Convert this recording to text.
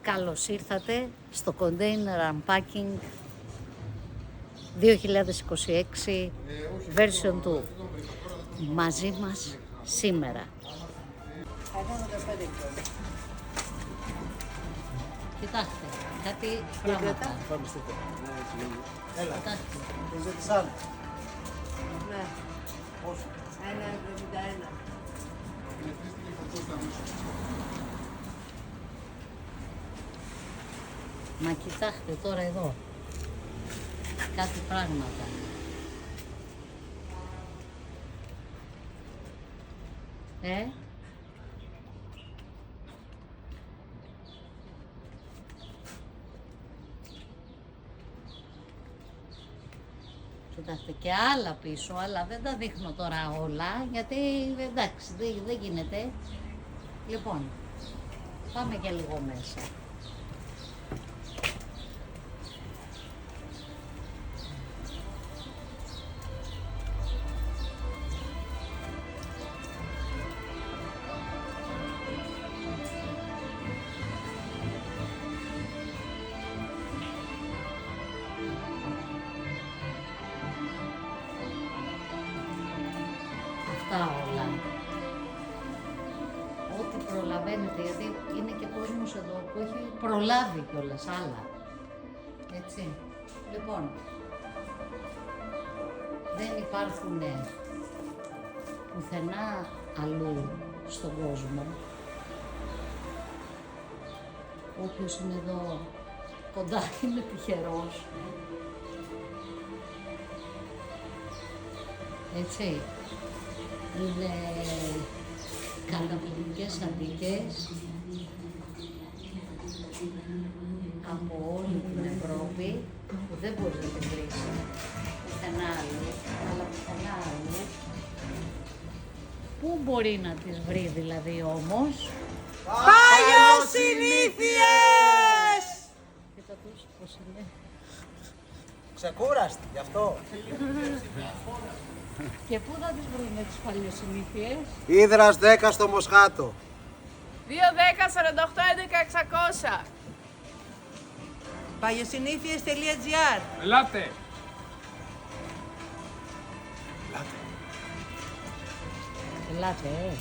Καλώς ήρθατε στο Container Unpacking 2026 version 2. Μαζί μας σήμερα. Κοιτάξτε, κάτι πράγματα. Έλα. Κοιτάξτε. Το ζήτησαν. Ναι, Πόσο. 1,71. Μα κοιτάξτε τώρα εδώ. Κάτι πράγματα. Κοιτάξτε και άλλα πίσω, αλλά δεν τα δείχνω τώρα όλα, γιατί εντάξει δεν γίνεται. Λοιπόν, πάμε και λίγο μέσα. Αυτά όλα. Ό,τι προλαβαίνετε, γιατί είναι και κόσμος εδώ που έχει προλάβει κιόλας άλλα. Έτσι. Λοιπόν, δεν υπάρχουν πουθενά αλλού στον κόσμο. Όποιος είναι εδώ κοντά είναι τυχερός. Έτσι. Είναι καταπληκτικές αντίκες από όλη την Ευρώπη που δεν μπορείς να την βρεις πουθενά άλλου, αλλά πουθενά άλλου. Πού μπορεί να τις βρει δηλαδή όμως? Παλιοσυνήθειες! Κοίτα τους πώς είναι. Ξεκούραστη, γι' αυτό. Και πού θα τις βρούμε τις παλιοσυνήθειες? Ίδρας 10 στο Μοσχάτο. 2-10-48-11-600. Παλιοσυνήθειες.gr. Ελάτε! Ελάτε,